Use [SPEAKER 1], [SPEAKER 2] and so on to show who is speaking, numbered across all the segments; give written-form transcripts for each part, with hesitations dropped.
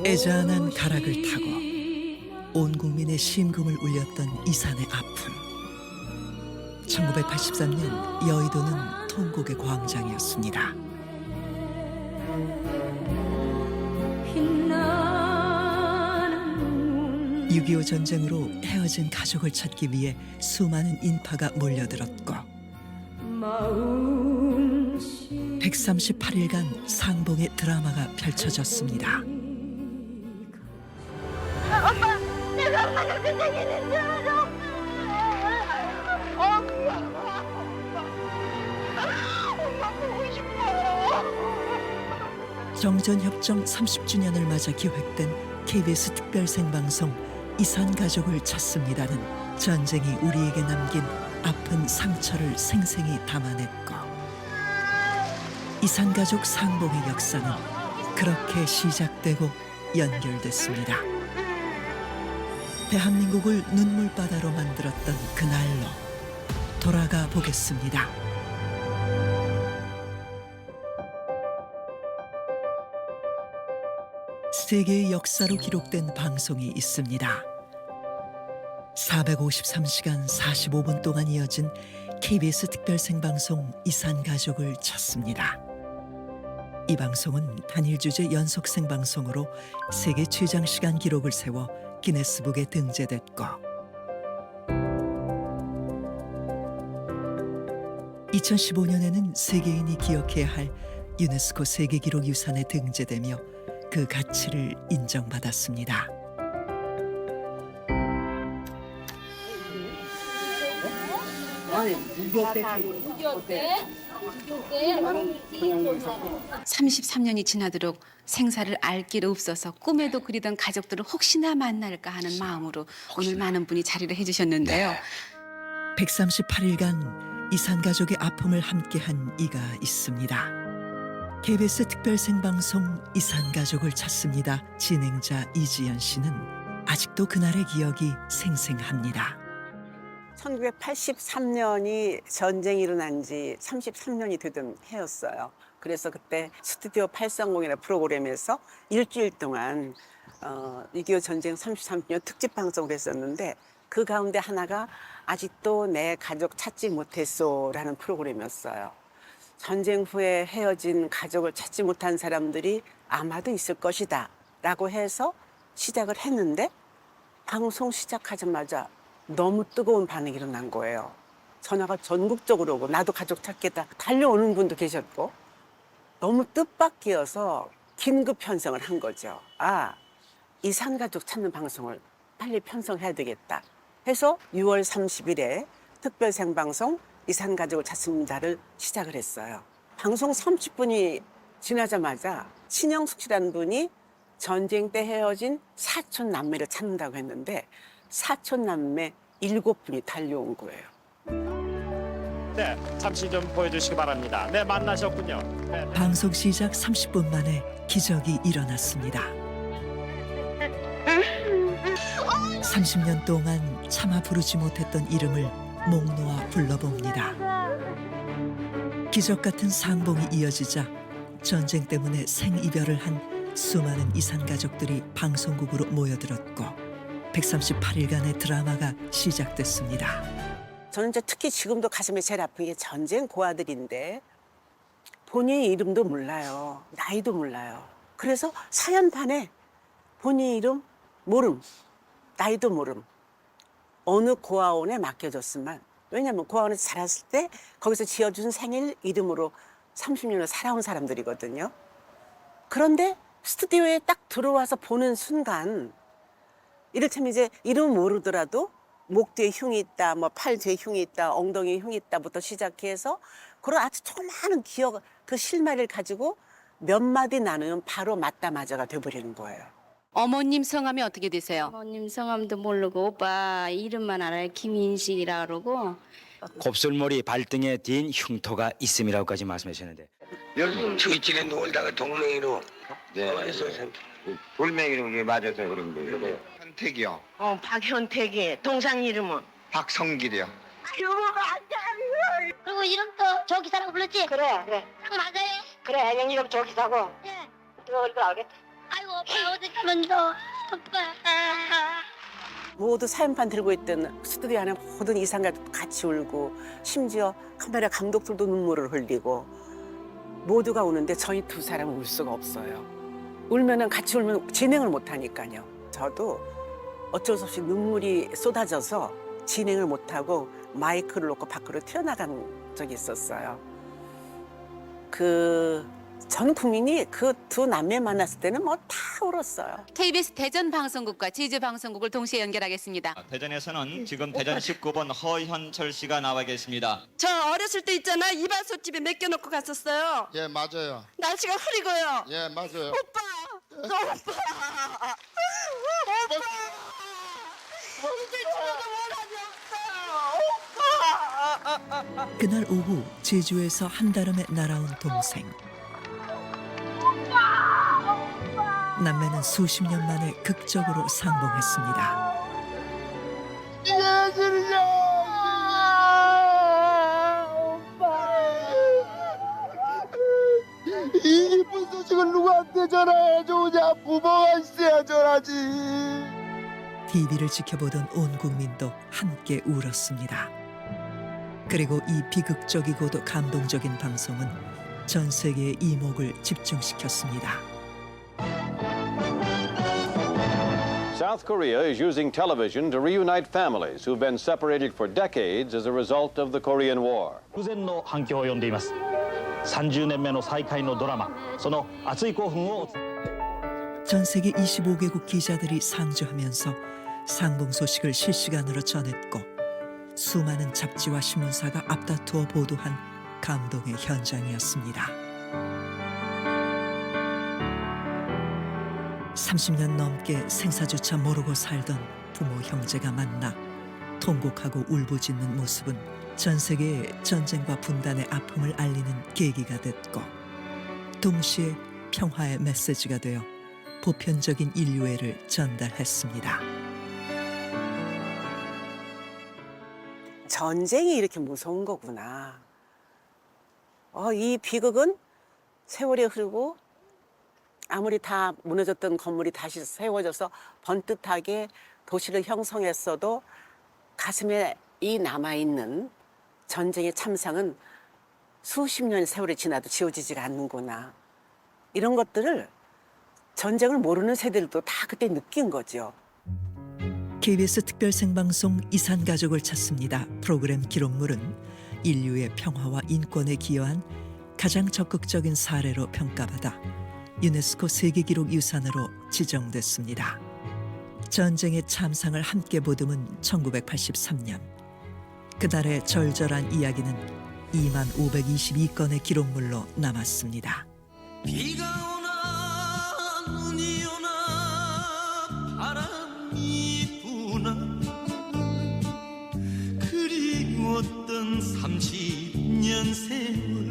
[SPEAKER 1] 애잔한 가락을 타고 온 국민의 심금을 울렸던 이산의 아픔. 1983년 여의도는 통곡의 광장이었습니다. 6.25 전쟁으로 헤어진 가족을 찾기 위해 수많은 인파가 몰려들었고 138일간 상봉의 드라마가 펼쳐졌습니다.
[SPEAKER 2] 엄마, 내가 엄마가 선생님인 줄 알아. 엄마 보고 싶어.
[SPEAKER 1] 정전협정 30주년을 맞아 기획된 KBS 특별생방송 이산가족을 찾습니다는 전쟁이 우리에게 남긴 아픈 상처를 생생히 담아냈고 이산가족 상봉의 역사는 그렇게 시작되고 연결됐습니다. 대한민국을 눈물바다로 만들었던 그날로 돌아가 보겠습니다. 세계의 역사로 기록된 방송이 있습니다. 453시간 45분 동안 이어진 KBS 특별생방송 이산가족을 찾습니다. 이 방송은 단일 주제 연속 생방송으로 세계 최장 시간 기록을 세워 기네스북에 등재됐고 2015년에는 세계인이 기억해야 할 유네스코 세계기록유산에 등재되며 그 가치를 인정받았습니다.
[SPEAKER 3] 삼십삼 년이 지나도록 생사를 알 길 없어서 꿈에도 그리던 가족들을 혹시나 만날까 하는 마음으로 오늘 많은 분이 자리를 해주셨는데요.
[SPEAKER 1] 138일간 이산가족의 아픔을 함께한 이가 있습니다. KBS 특별생방송 이산가족을 찾습니다. 진행자 이지연 씨는 아직도 그날의 기억이 생생합니다.
[SPEAKER 4] 1983년이 전쟁이 일어난 지 33년이 되던 해였어요. 그래서 그때 스튜디오 830이라는 프로그램에서 일주일 동안 6.25 전쟁 33주년 특집 방송을 했었는데 그 가운데 하나가 아직도 내 가족 찾지 못했소라는 프로그램이었어요. 전쟁 후에 헤어진 가족을 찾지 못한 사람들이 아마도 있을 것이다 라고 해서 시작을 했는데 방송 시작하자마자 너무 뜨거운 반응이 일어난 거예요. 전화가 전국적으로 오고 나도 가족 찾겠다 달려오는 분도 계셨고 너무 뜻밖이어서 긴급 편성을 한 거죠. 아, 이산가족 찾는 방송을 빨리 편성해야 되겠다 해서 6월 30일에 특별 생방송 이산가족을 찾습니다를 시작을 했어요. 방송 30분이 지나자마자 신영숙 씨라는 분이 전쟁 때 헤어진 사촌 남매를 찾는다고 했는데 사촌 남매 7분이 달려온 거예요.
[SPEAKER 5] 네, 잠시 좀 보여주시기 바랍니다. 네, 만나셨군요. 네.
[SPEAKER 1] 방송 시작 30분 만에 기적이 일어났습니다. 30년 동안 차마 부르지 못했던 이름을 목 놓아 불러봅니다. 기적 같은 상봉이 이어지자 전쟁 때문에 생이별을 한 수많은 이산가족들이 방송국으로 모여들었고 138일간의 드라마가 시작됐습니다.
[SPEAKER 4] 저는 이제 특히 지금도 가슴이 제일 아픈 게 전쟁 고아들인데 본인의 이름도 몰라요. 나이도 몰라요. 그래서 사연판에 본인 이름 모름, 나이도 모름. 어느 고아원에 맡겨졌으면 왜냐하면 고아원에서 자랐을 때 거기서 지어준 생일 이름으로 30년을 살아온 사람들이거든요. 그런데 스튜디오에 딱 들어와서 보는 순간 이를테면 이제 이름 모르더라도 목 뒤에 흉이 있다, 뭐 팔 뒤에 흉이 있다, 엉덩이에 흉이 있다부터 시작해서 그런 아주 조그마한 기억, 그 실마리를 가지고 몇 마디 나누면 바로 맞다 맞아가 돼버리는 거예요.
[SPEAKER 3] 어머님 성함이 어떻게 되세요?
[SPEAKER 6] 어머님 성함도 모르고 오빠 이름만 알아요. 김인식이라 그러고.
[SPEAKER 7] 곱슬머리 발등에 딘 흉터가 있음이라고까지 말씀하셨는데
[SPEAKER 8] 저기집에 놀다가 동맹이로 어디서
[SPEAKER 9] 돌멩이로 맞아서 그런 거예요. 현택이요.
[SPEAKER 8] 박현택이 동상 이름은
[SPEAKER 9] 박성길이요.
[SPEAKER 2] 아유, 안 돼. 그리고 이름도 조기사라고 불렀지?
[SPEAKER 10] 그래.
[SPEAKER 2] 딱 맞아요?
[SPEAKER 10] 그래, 형 이름 조기사고.
[SPEAKER 2] 예.
[SPEAKER 10] 이걸 알겠다.
[SPEAKER 2] 아이고 오빠 어떡하면 너 오빠.
[SPEAKER 4] 모두 사연판 들고 있던 스튜디오 안에 모든 이산가족도 같이 울고 심지어 카메라 감독들도 눈물을 흘리고 모두가 우는데 저희 두 사람은 울 수가 없어요. 울면은 같이 울면 진행을 못 하니까요. 저도 어쩔 수 없이 눈물이 쏟아져서 진행을 못 하고 마이크를 놓고 밖으로 튀어나간 적이 있었어요. 전 국민이 그 두 남매 만났을 때는 뭐 다 울었어요.
[SPEAKER 3] KBS 대전 방송국과 제주 방송국을 동시에 연결하겠습니다.
[SPEAKER 11] 대전에서는 지금 대전 19번 허현철 씨가 나와 계십니다.
[SPEAKER 10] 저 어렸을 때 있잖아. 이발소 집에 맡겨놓고 갔었어요.
[SPEAKER 12] 예, 맞아요.
[SPEAKER 10] 날씨가 흐리고요.
[SPEAKER 12] 예, 맞아요.
[SPEAKER 10] 오빠! 너 오빠! 오빠! 이제 집에도 원한이 없어요. 오빠!
[SPEAKER 1] 그날 오후 제주에서 한달음에 날아온 동생. 남매는 수십 년 만에 극적으로 상봉했습니다.
[SPEAKER 12] 이 기쁜 소식을 누구한테 전화해 주냐? 부모가 있어야 전하지.
[SPEAKER 1] TV를 지켜보던 온 국민도 함께 울었습니다. 그리고 이 비극적이고도 감동적인 방송은 전 세계의 이목을 집중시켰습니다.
[SPEAKER 13] South Korea is using television to reunite families who've been separated for decades as a result of the Korean War.
[SPEAKER 5] 空前の反響を呼んでいます。30年目の再開のドラマ、その熱い興奮を
[SPEAKER 1] 전 세계 25개국 기자들이 상주하면서 상봉 소식을 실시간으로 전했고 수많은 잡지와 신문사가 앞다투어 보도한 감동의 현장이었습니다. 30년 넘게 생사조차 모르고 살던 부모 형제가 만나 통곡하고 울부짖는 모습은 전 세계에 전쟁과 분단의 아픔을 알리는 계기가 됐고 동시에 평화의 메시지가 되어 보편적인 인류애를 전달했습니다.
[SPEAKER 4] 전쟁이 이렇게 무서운 거구나. 이 비극은 세월이 흐르고 아무리 다 무너졌던 건물이 다시 세워져서 번듯하게 도시를 형성했어도 가슴에 이 남아있는 전쟁의 참상은 수십 년의 세월이 지나도 지워지지가 않는구나. 이런 것들을 전쟁을 모르는 세대들도 다 그때 느낀 거죠.
[SPEAKER 1] KBS 특별 생방송 이산가족을 찾습니다. 프로그램 기록물은 인류의 평화와 인권에 기여한 가장 적극적인 사례로 평가받아 유네스코 세계기록유산으로 지정됐습니다. 전쟁의 참상을 함께 보듬은 1983년. 그날의 절절한 이야기는 2522건의 기록물로 남았습니다.
[SPEAKER 14] 비가 오나 눈이 오나 바람이 부나 그리웠던 30년 세월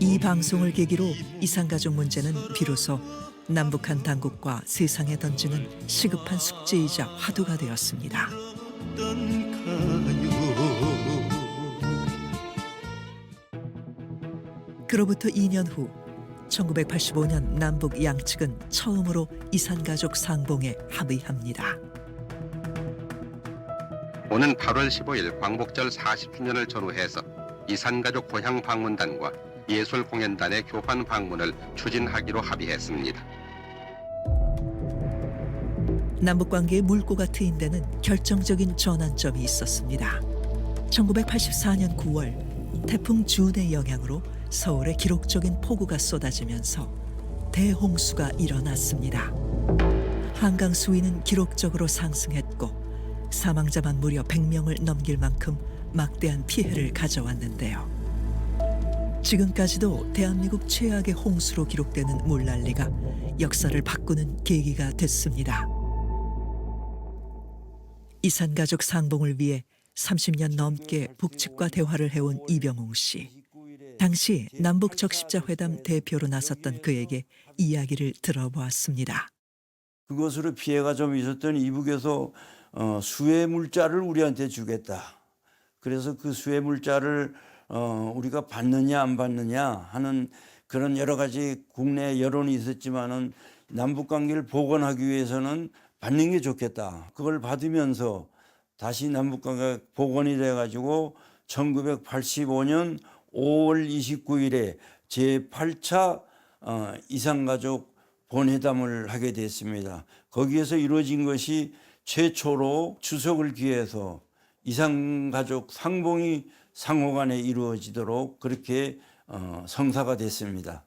[SPEAKER 1] 이 방송을 계기로 이산가족 문제는 비로소 남북한 당국과 세상에 던지는 시급한 숙제이자 화두가 되었습니다. 그로부터 2년 후 1985년 남북 양측은 처음으로 이산가족 상봉에 합의합니다.
[SPEAKER 15] 오는 8월 15일 광복절 40주년을 전후해서 이산가족 고향 방문단과 예술공연단의 교환 방문을 추진하기로 합의했습니다.
[SPEAKER 1] 남북관계의 물꼬가 트인 데는 결정적인 전환점이 있었습니다. 1984년 9월 태풍 준의 영향으로 서울에 기록적인 폭우가 쏟아지면서 대홍수가 일어났습니다. 한강 수위는 기록적으로 상승했고 사망자만 무려 100명을 넘길 만큼 막대한 피해를 가져왔는데요. 지금까지도 대한민국 최악의 홍수로 기록되는 물난리가 역사를 바꾸는 계기가 됐습니다. 이산가족 상봉을 위해 30년 넘게 북측과 대화를 해온 이병웅 씨. 당시 남북적십자회담 대표로 나섰던 그에게 이야기를 들어보았습니다.
[SPEAKER 12] 그것으로 피해가 좀 있었더니 이북에서 수해 물자를 우리한테 주겠다. 그래서 그 수해 물자를 우리가 받느냐 안 받느냐 하는 그런 여러 가지 국내 여론이 있었지만은 남북 관계를 복원하기 위해서는 받는 게 좋겠다. 그걸 받으면서 다시 남북 관계가 복원이 돼 가지고 1985년 5월 29일에 제8차 이산가족 본회담을 하게 됐습니다. 거기에서 이루어진 것이 최초로 추석을 기해서 이산가족 상봉이 상호간에 이루어지도록 그렇게 성사가 됐습니다.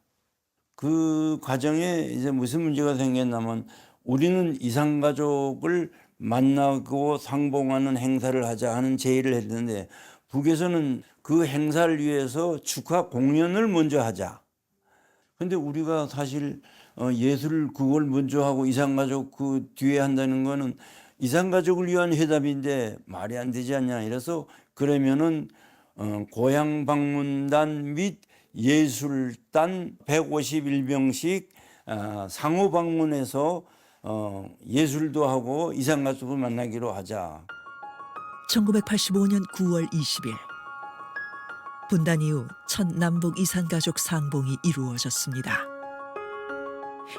[SPEAKER 12] 그 과정에 이제 무슨 문제가 생겼냐면 우리는 이산가족을 만나고 상봉하는 행사를 하자 하는 제의를 했는데 북에서는 그 행사를 위해서 축하 공연을 먼저 하자. 근데 우리가 사실 예술 그걸 먼저 하고 이산가족 그 뒤에 한다는 거는 이산가족을 위한 회담인데 말이 안 되지 않냐. 이래서 그러면은 고향 방문단 및 예술단 151명씩 상호 방문해서 예술도 하고 이산가족을 만나기로 하자.
[SPEAKER 1] 1985년 9월 20일 분단 이후 첫 남북 이산가족 상봉이 이루어졌습니다.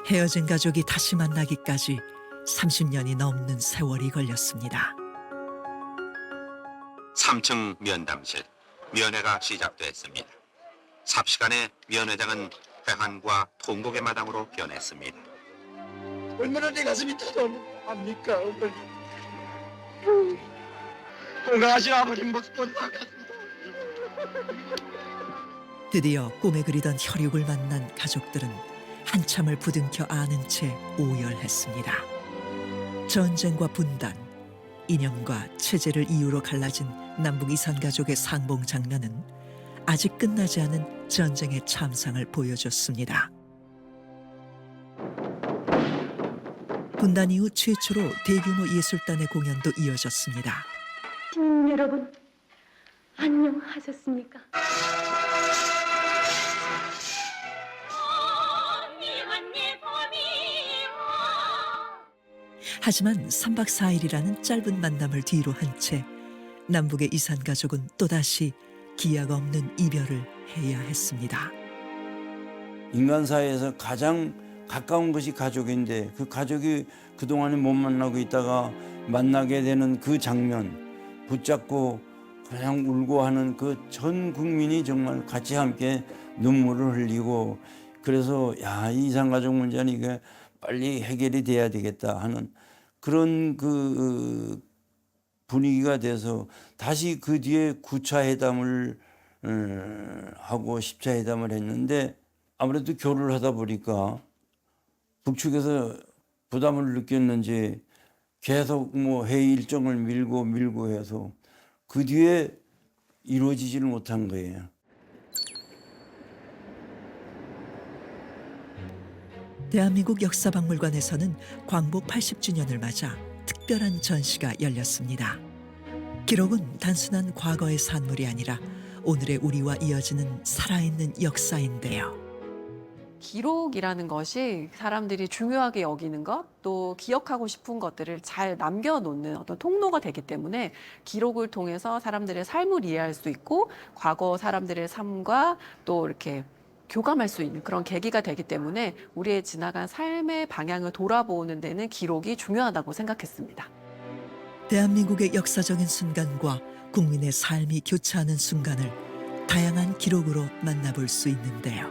[SPEAKER 1] 헤어진 가족이 다시 만나기까지 30년이 넘는 세월이 걸렸습니다.
[SPEAKER 15] 3층 면담실, 면회가 시작됐습니다. 삽시간에 면회장은 회한과 통곡의 마당으로 변했습니다.
[SPEAKER 8] 얼마나 내 가슴이 터져합니까, 어머니. 건강하신 아버님 모습 본 것 같습니다.
[SPEAKER 1] 드디어 꿈에 그리던 혈육을 만난 가족들은 한참을 부둥켜 안은 채 오열했습니다. 전쟁과 분단, 이념과 체제를 이유로 갈라진 남북 이산가족의 상봉 장면은 아직 끝나지 않은 전쟁의 참상을 보여줬습니다. 분단 이후 최초로 대규모 예술단의 공연도 이어졌습니다.
[SPEAKER 2] 시민 여러분, 안녕하셨습니까?
[SPEAKER 1] 하지만 3박 4일이라는 짧은 만남을 뒤로 한 채 남북의 이산가족은 또다시 기약 없는 이별을 해야 했습니다.
[SPEAKER 12] 인간 사회에서 가장 가까운 것이 가족인데 그 가족이 그동안에 못 만나고 있다가 만나게 되는 그 장면 붙잡고 그냥 울고 하는 그 전 국민이 정말 같이 함께 눈물을 흘리고 그래서 이 이산가족 문제는 이게 빨리 해결이 돼야 되겠다 하는 그런 그 분위기가 돼서 다시 그 뒤에 9차 회담을 하고 10차 회담을 했는데 아무래도 교류를 하다 보니까 북측에서 부담을 느꼈는지 계속 뭐 회의 일정을 밀고 해서 그 뒤에 이루어지지를 못한 거예요.
[SPEAKER 1] 대한민국 역사박물관에서는 광복 80주년을 맞아 특별한 전시가 열렸습니다. 기록은 단순한 과거의 산물이 아니라 오늘의 우리와 이어지는 살아있는 역사인데요.
[SPEAKER 10] 기록이라는 것이 사람들이 중요하게 여기는 것, 또 기억하고 싶은 것들을 잘 남겨놓는 어떤 통로가 되기 때문에 기록을 통해서 사람들의 삶을 이해할 수 있고 과거 사람들의 삶과 또 이렇게 교감할 수 있는 그런 계기가 되기 때문에 우리의 지나간 삶의 방향을 돌아보는 데는 기록이 중요하다고 생각했습니다.
[SPEAKER 1] 대한민국의 역사적인 순간과 국민의 삶이 교차하는 순간을 다양한 기록으로 만나볼 수 있는데요.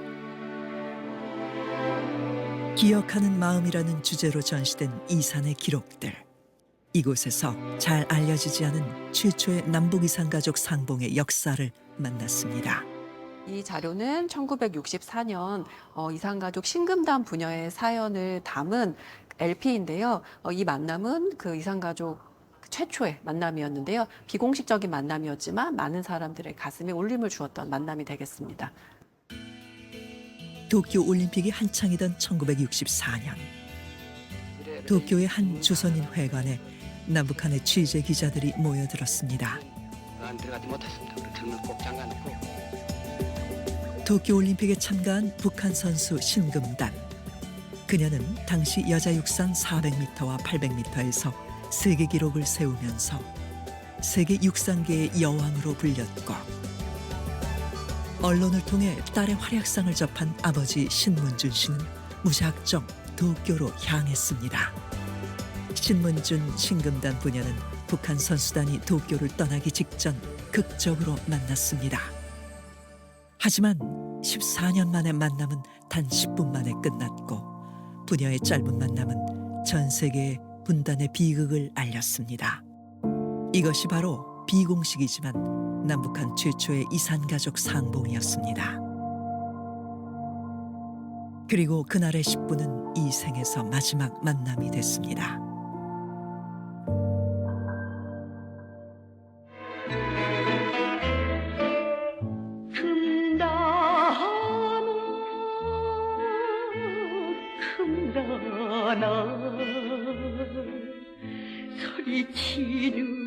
[SPEAKER 1] 기억하는 마음이라는 주제로 전시된 이산의 기록들. 이곳에서 잘 알려지지 않은 최초의 남북 이산가족 상봉의 역사를 만났습니다.
[SPEAKER 10] 이 자료는 1964년 이산가족 신금단 부녀의 사연을 담은 LP인데요. 이 만남은 그 이산가족 최초의 만남이었는데요. 비공식적인 만남이었지만 많은 사람들의 가슴에 울림을 주었던 만남이 되겠습니다.
[SPEAKER 1] 도쿄 올림픽이 한창이던 1964년 도쿄의 한 조선인 회관에 남북한의 취재 기자들이 모여들었습니다. 도쿄 올림픽에 참가한 북한 선수 신금단. 그녀는 당시 여자 육상 400m와 800m에서 세계 기록을 세우면서 세계 육상계의 여왕으로 불렸고, 언론을 통해 딸의 활약상을 접한 아버지 신문준 씨는 무작정 도쿄로 향했습니다. 신문준, 신금단 부녀는 북한 선수단이 도쿄를 떠나기 직전 극적으로 만났습니다. 하지만 14년 만의 만남은 단 10분 만에 끝났고, 부녀의 짧은 만남은 전 세계에 분단의 비극을 알렸습니다. 이것이 바로 비공식이지만 남북한 최초의 이산가족 상봉이었습니다. 그리고 그날의 10분은 이 생에서 마지막 만남이 됐습니다.
[SPEAKER 2] 금단아 소리치는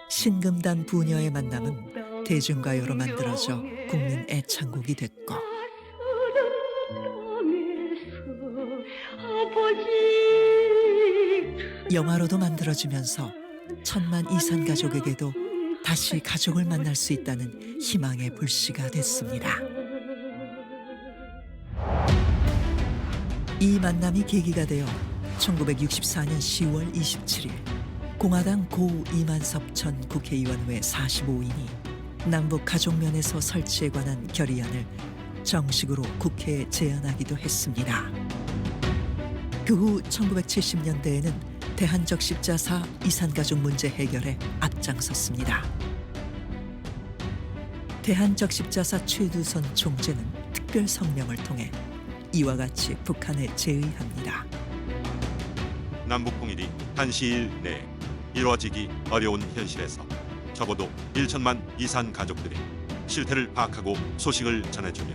[SPEAKER 1] 신금단 부녀의 만남은 대중가요로 만들어져 국민 애창곡이 됐고, 영화로도 만들어지면서 천만 이산 가족에게도 다시 가족을 만날 수 있다는 희망의 불씨가 됐습니다. 이 만남이 계기가 되어 1964년 10월 27일 공화당 고 이만섭 전 국회의원회 45인이 남북 가족면에서 설치에 관한 결의안을 정식으로 국회에 제안하기도 했습니다. 그 후 1970년대에는 대한적십자사 이산가족 문제 해결에 앞장섰습니다. 대한적십자사 최두선 총재는 특별 성명을 통해 이와 같이 북한에 제의합니다.
[SPEAKER 16] 남북통일이 한시일 내에 이루어지기 어려운 현실에서 적어도 1천만 이산 가족들이 실태를 파악하고 소식을 전해주며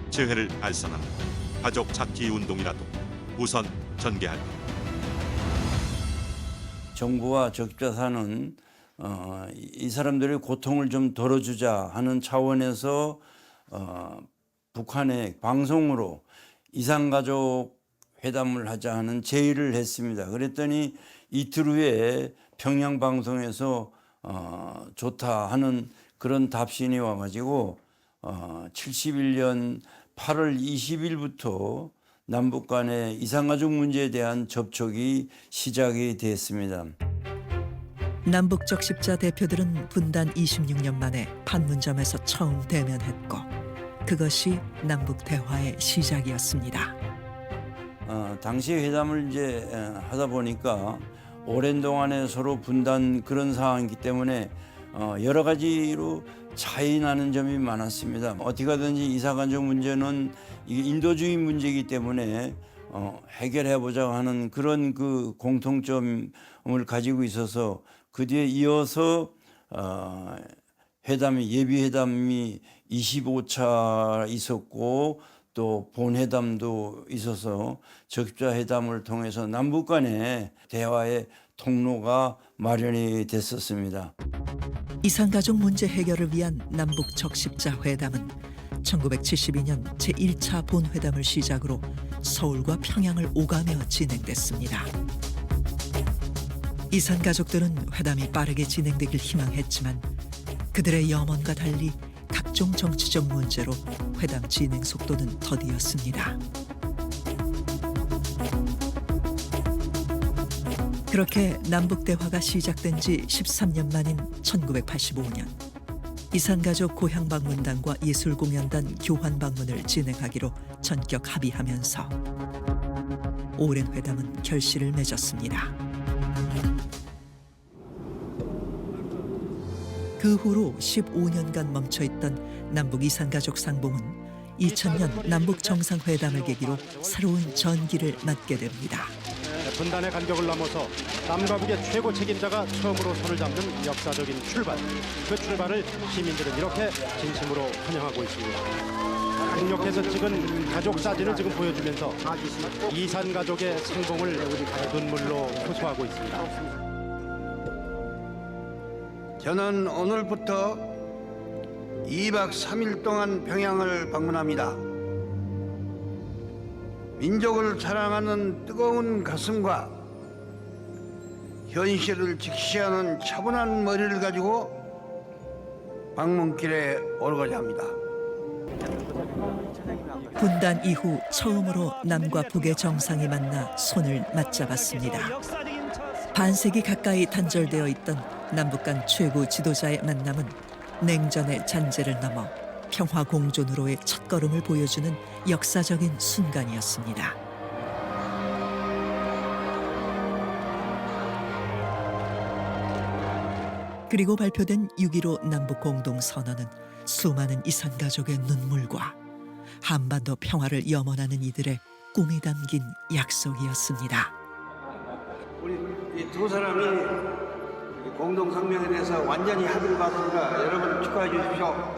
[SPEAKER 16] 재회를 알선하는 가족 찾기 운동이라도 우선 전개할 것.
[SPEAKER 12] 정부와 적십자사는 이 사람들의 고통을 좀 덜어주자 하는 차원에서 북한의 방송으로 이산가족 회담을 하자 하는 제의를 했습니다. 그랬더니 이틀 후에 평양 방송에서 좋다 하는 그런 답신이 와가지고 71년 8월 20일부터 남북 간의 이산가족 문제에 대한 접촉이 시작이 됐습니다.
[SPEAKER 1] 남북 적십자 대표들은 분단 26년 만에 판문점에서 처음 대면했고, 그것이 남북 대화의 시작이었습니다.
[SPEAKER 12] 당시 회담을 이제 하다 보니까 오랜 동안에 서로 분단 그런 상황이기 때문에 여러 가지로 차이 나는 점이 많았습니다. 어떻게 하든지 이산가족 문제는 이게 인도주의 문제이기 때문에 해결해 보자 하는 그런 그 공통점을 가지고 있어서 그 뒤에 이어서 예비 회담이 25차 있었고 또 본회담도 있어서 적십자 회담을 통해서 남북 간의 대화의 통로가 마련이 됐었습니다.
[SPEAKER 1] 이산가족 문제 해결을 위한 남북 적십자 회담은 1972년 제1차 본회담을 시작으로 서울과 평양을 오가며 진행됐습니다. 이산가족들은 회담이 빠르게 진행되길 희망했지만 그들의 염원과 달리 각종 정치적 문제로 회담 진행 속도는 더디었습니다. 그렇게 남북 대화가 시작된 지 13년 만인 1985년 이산가족 고향방문단과 예술공연단 교환방문을 진행하기로 전격 합의하면서 오랜 회담은 결실을 맺었습니다. 그 후로 15년간 멈춰있던 남북 이산가족 상봉은 2000년 남북 정상회담을 계기로 새로운 전기를 맞게 됩니다.
[SPEAKER 5] 분단의 간격을 넘어서 남과 북의 최고 책임자가 처음으로 손을 잡는 역사적인 출발. 그 출발을 시민들은 이렇게 진심으로 환영하고 있습니다. 강력해서 찍은 가족 사진을 지금 보여주면서 이산 가족의 성공을 눈물로 호소하고 있습니다.
[SPEAKER 8] 저는 오늘부터
[SPEAKER 17] 2박 3일 동안 평양을 방문합니다. 민족을 사랑하는 뜨거운 가슴과 현실을 직시하는 차분한 머리를 가지고 방문길에 오르고자 합니다.
[SPEAKER 1] 분단 이후 처음으로 남과 북의 정상이 만나 손을 맞잡았습니다. 반세기 가까이 단절되어 있던 남북 간 최고 지도자의 만남은 냉전의 잔재를 넘어 평화 공존으로의 첫걸음을 보여주는 역사적인 순간이었습니다. 그리고 발표된 6.15 남북 공동선언은 수많은 이산 가족의 눈물과 한반도 평화를 염원하는 이들의 꿈이 담긴 약속이었습니다.
[SPEAKER 17] 우리 이 두 사람이 공동성명에 대해서 완전히 합의를 받으니까 여러분 축하해 주십시오.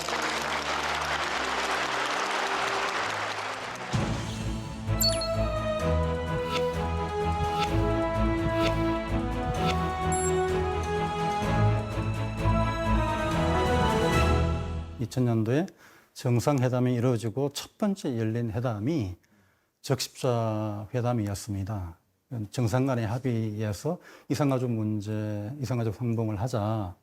[SPEAKER 18] (2000년도에) 정상회담이 이루어지고 첫 번째 열린 회담이 적십자 회담이었습니다. 정상 간의 합의에서 이산가족 문제, 이산가족 상봉을 하자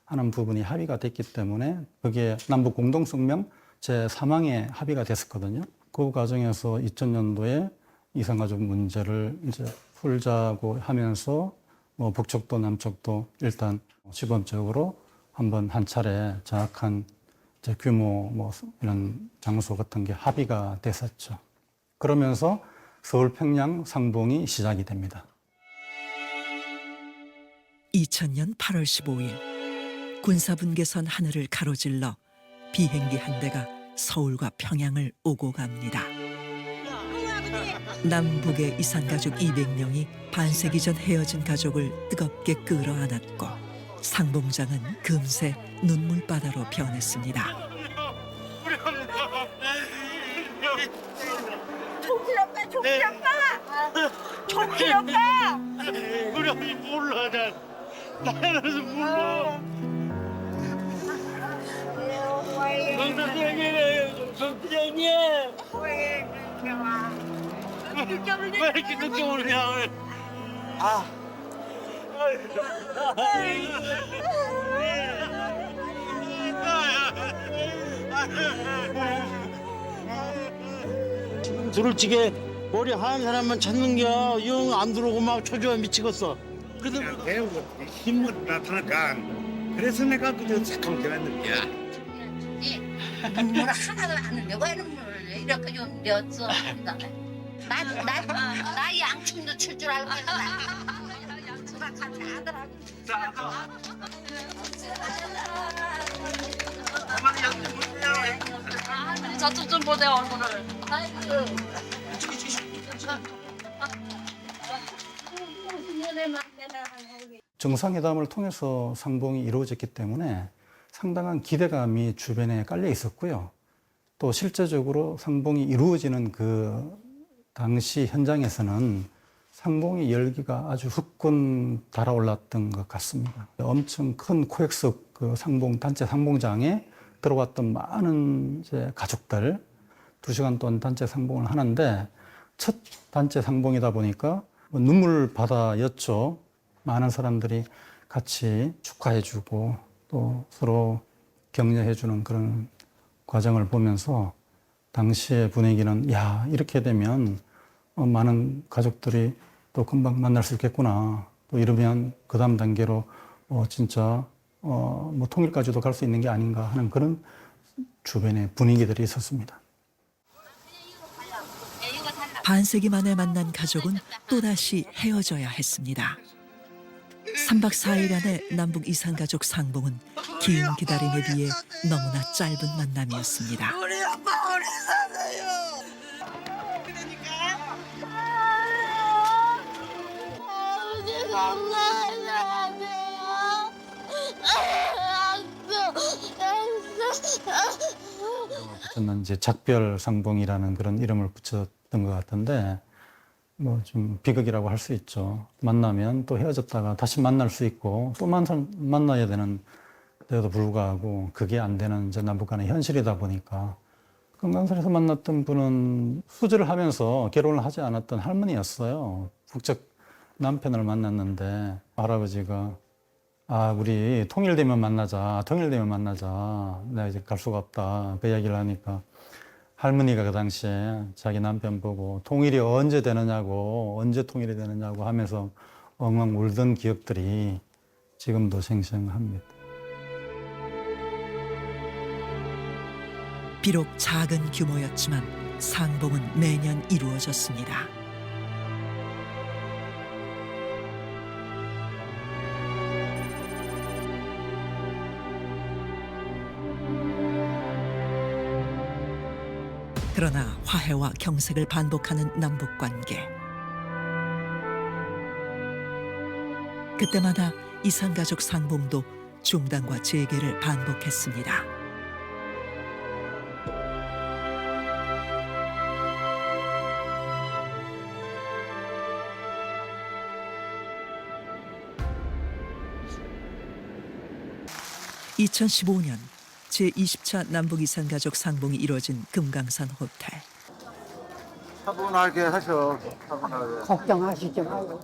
[SPEAKER 18] 하는 부분이 합의가 됐기 때문에 그게 남북 공동성명 제3항에 합의가 됐었거든요. 그 과정에서 2000년도에 이산가족 문제를 이제 풀자고 하면서 뭐 북쪽도 남쪽도 일단 시범적으로 한번 한 차례 정확한 이제 규모 뭐 이런 장소 같은 게 합의가 됐었죠. 그러면서 서울 평양 상봉이 시작이 됩니다.
[SPEAKER 1] 2000년 8월 15일 군사분계선 하늘을 가로질러 비행기 한 대가 서울과 평양을 오고 갑니다. 남북의 이산가족 200명이 반세기 전 헤어진 가족을 뜨겁게 끌어안았고 상봉장은 금세 눈물바다로 변했습니다.
[SPEAKER 2] 종필 오빠, 종필 오빠! 종필 오빠!
[SPEAKER 8] 우리 언니 몰라, 나는 몰라. 정선생이래요, 정선생님. 왜 이렇게 늦게 오냐? 아. 지금 두루찌개 머리 하얀 사람만 찾는겨. 영 안 들어오고 막 초조해 미치겠어. 그래도 배우고 힘은 나타나까. 그래서 내가 그저 잠깐 되었는데.
[SPEAKER 2] 눈물 하나도 안 흘려. 왜 눈물을 이렇게 좀 넣었어? 나 양춤도 출 줄 알고 양춤아 같이 아들하고 저쪽 좀 보세요 얼굴을.
[SPEAKER 18] 정상회담을 통해서 상봉이 이루어졌기 때문에 상당한 기대감이 주변에 깔려 있었고요. 또 실제적으로 상봉이 이루어지는 그 당시 현장에서는 상봉의 열기가 아주 후끈 달아올랐던 것 같습니다. 엄청 큰 코엑스 그 상봉 단체 상봉장에 들어왔던 많은 이제 가족들 2시간 동안 단체 상봉을 하는데 첫 단체 상봉이다 보니까 눈물 바다였죠. 많은 사람들이 같이 축하해주고 또 서로 격려해주는 그런 과정을 보면서 당시의 분위기는 야 이렇게 되면 많은 가족들이 또 금방 만날 수 있겠구나. 또 이러면 그 다음 단계로 진짜 뭐 통일까지도 갈 수 있는 게 아닌가 하는 그런 주변의 분위기들이 있었습니다.
[SPEAKER 1] 반세기 만에 만난 가족은 또다시 헤어져야 했습니다. 3박 4일간의 남북 이산가족 상봉은 긴 기다림에 비해 너무나 짧은 만남이었습니다.
[SPEAKER 2] 우리 아빠 오래 사세요. 아버지
[SPEAKER 18] 저는 이제 작별 상봉이라는 그런 이름을 붙였던 것 같은데 뭐 좀 비극이라고 할 수 있죠. 만나면 또 헤어졌다가 다시 만날 수 있고 또 만나야 되는 데도 불구하고 그게 안 되는 이제 남북 간의 현실이다 보니까 금강산에서 만났던 분은 수주를 하면서 결혼을 하지 않았던 할머니였어요. 국적 남편을 만났는데 할아버지가 우리 통일되면 만나자. 내가 이제 갈 수가 없다. 그 이야기를 하니까 할머니가 그 당시에 자기 남편 보고 통일이 언제 통일이 되느냐고 하면서 엉엉 울던 기억들이 지금도 생생합니다.
[SPEAKER 1] 비록 작은 규모였지만 상봉은 매년 이루어졌습니다. 그러나 화해와 경색을 반복하는 남북관계. 그때마다 이산가족 상봉도 중단과 재개를 반복했습니다. (2015년) 제20차 남북이산가족 상봉이 이뤄진 금강산 호텔.
[SPEAKER 17] 차분하게 하셔. 차분하게.
[SPEAKER 2] 걱정하시지 말고.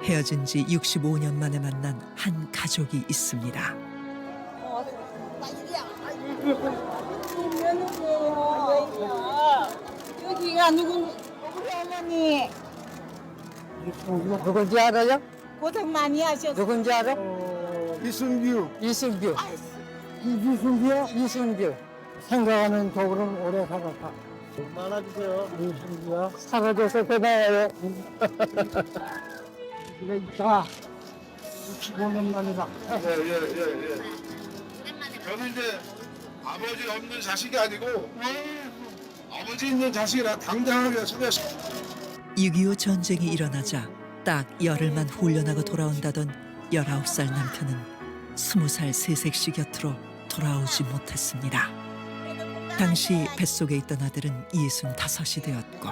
[SPEAKER 1] 헤어진 지 65년 만에 만난 한 가족이 있습니다.
[SPEAKER 2] 여기가 누구? 우리 어머니. 누군지 알아요? 고생 많이 하셨어. 누군지 알아?
[SPEAKER 17] 이순규.
[SPEAKER 2] 이순규.
[SPEAKER 17] 이순규요? 이순규. 생각하는 독으로는 오래 살았다. 많아주세요. 이순규야.
[SPEAKER 2] 사라져서 고마워요.
[SPEAKER 17] 그래 있다. 65년 만이다.
[SPEAKER 8] 예. 저는 이제 아버지 없는 자식이 아니고 아버지 있는 자식이라 당당하게 소개했어.
[SPEAKER 1] 6.25 전쟁이 일어나자 딱 열흘만 훈련하고 돌아온다던 19살 남편은 20살 새색시 곁으로 돌아오지 못했습니다. 당시 뱃속에 있던 아들은 65이 되었고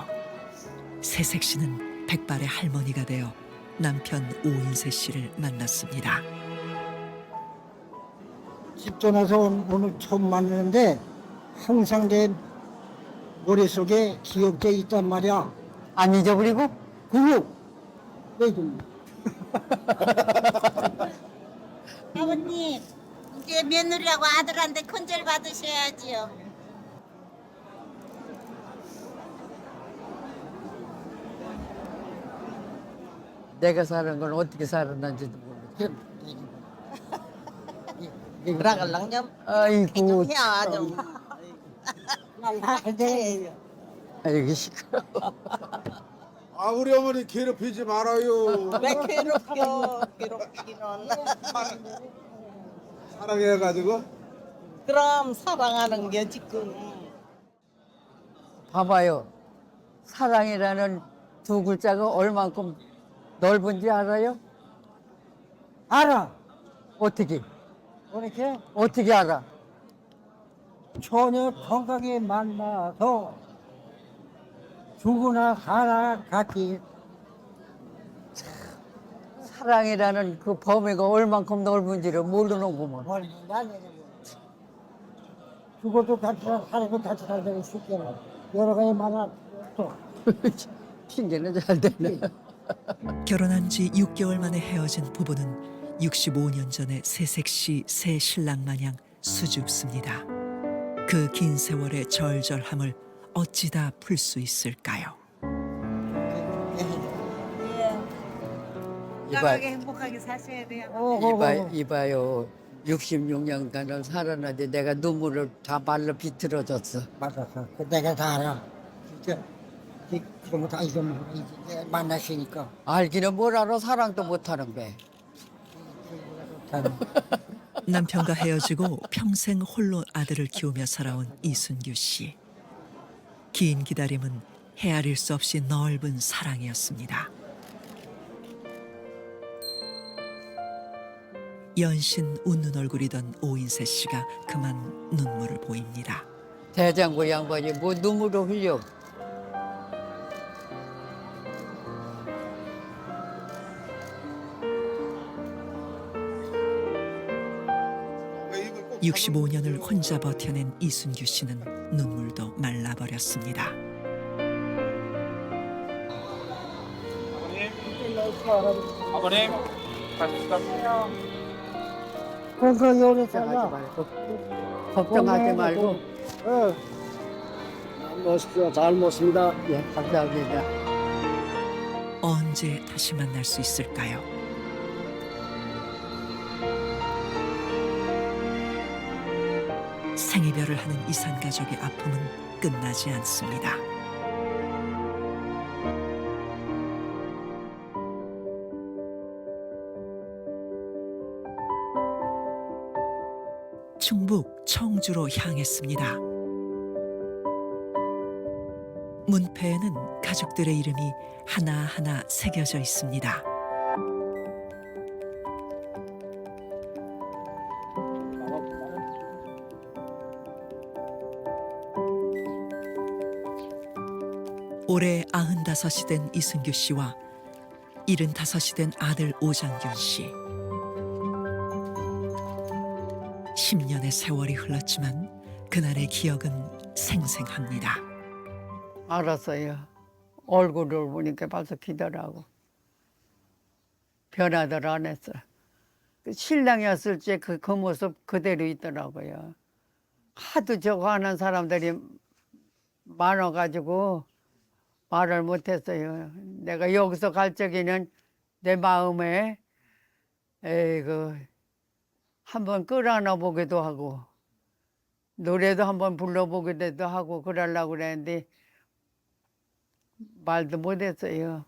[SPEAKER 1] 새색시는 백발의 할머니가 되어 남편 오인세 씨를 만났습니다.
[SPEAKER 17] 집 떠나서 오늘 처음 만나는데 항상 내 머릿속에 기억돼 있단 말이야.
[SPEAKER 2] 안 잊어버리고?
[SPEAKER 17] 그거 왜 좀.
[SPEAKER 2] 아버님, 이제 며느리하고 아들한테 큰절 받으셔야지요.
[SPEAKER 19] 내가 사는 건 어떻게 살았는지도 모르겠어.
[SPEAKER 2] 그러갈랑요?
[SPEAKER 19] 아이고,
[SPEAKER 2] 해야 좀. 네.
[SPEAKER 19] 아이고 시끄러워.
[SPEAKER 8] 우리 어머니 괴롭히지 말아요.
[SPEAKER 2] 왜 괴롭히기는.
[SPEAKER 8] 사랑해가지고.
[SPEAKER 2] 그럼 사랑하는 게 지금.
[SPEAKER 19] 봐봐요. 사랑이라는 두 글자가 얼만큼 넓은지 알아요?
[SPEAKER 17] 알아.
[SPEAKER 19] 어떻게?
[SPEAKER 17] 이렇게
[SPEAKER 19] 어떻게 알아?
[SPEAKER 17] 처녀 건강에 만나서 죽으나 살아 같이.
[SPEAKER 19] 사랑이라는 그 범위가 얼만큼 넓은지를 모르는구먼.
[SPEAKER 17] 죽어도 같이 살아도 같이 살자고 쉽게는 여러 가지 많아 또.
[SPEAKER 19] 핑계는 잘 되네.
[SPEAKER 1] 결혼한 지 6개월 만에 헤어진 부부는 65년 전에 새색시 새 신랑 마냥 수줍습니다. 그 긴 세월의 절절함을 어찌다 풀 수 있을까요?
[SPEAKER 2] 건강하게 행복하게 사셔야 돼요.
[SPEAKER 19] 이봐요. 66년간을 살았는데 내가 눈물을 다 말로 비틀어줬어.
[SPEAKER 17] 맞았어. 내가 다 알아. 진짜 그런 거 다 잊어먹어. 이제 만나시니까.
[SPEAKER 19] 알기는 뭘 알아. 사랑도 못하는 게.
[SPEAKER 1] 남편과 헤어지고 평생 홀로 아들을 키우며 살아온 이순규 씨. 긴 기다림은 헤아릴 수 없이 넓은 사랑이었습니다. 연신 웃는 얼굴이던 오인세 씨가 그만 눈물을 보입니다.
[SPEAKER 19] 대장부 양반이 뭐 눈물을 흘려.
[SPEAKER 1] 65년을 혼자 버텨낸 이순규 씨는 눈물도 말라버렸습니다.
[SPEAKER 17] 아버님,
[SPEAKER 19] 건강히 오래 살아. 걱정하지 말고.
[SPEAKER 17] 멋있어. 잘 먹습니다.
[SPEAKER 19] 예, 감사합니다.
[SPEAKER 1] 언제 다시 만날 수 있을까요? 생이별을 하는 이산 가족의 아픔은 끝나지 않습니다. 충북 청주로 향했습니다. 문패에는 가족들의 이름이 하나하나 새겨져 있습니다. 올해 95이 된 이순규 씨와 75이 된 아들 오장균 씨. 10년의 세월이 흘렀지만 그날의 기억은 생생합니다.
[SPEAKER 19] 알았어요. 얼굴을 보니까 벌써 기더라고. 변화들 안 했어. 신랑이었을 때 그 모습 그대로 있더라고요. 하도 저거 하는 사람들이 많아가지고 말을 못했어요. 내가 여기서 갈 적에는 내 마음에 에이그 한번 끌어안아 보기도 하고 노래도 한번 불러보기도 하고 그러려고 그랬는데 말도 못했어요.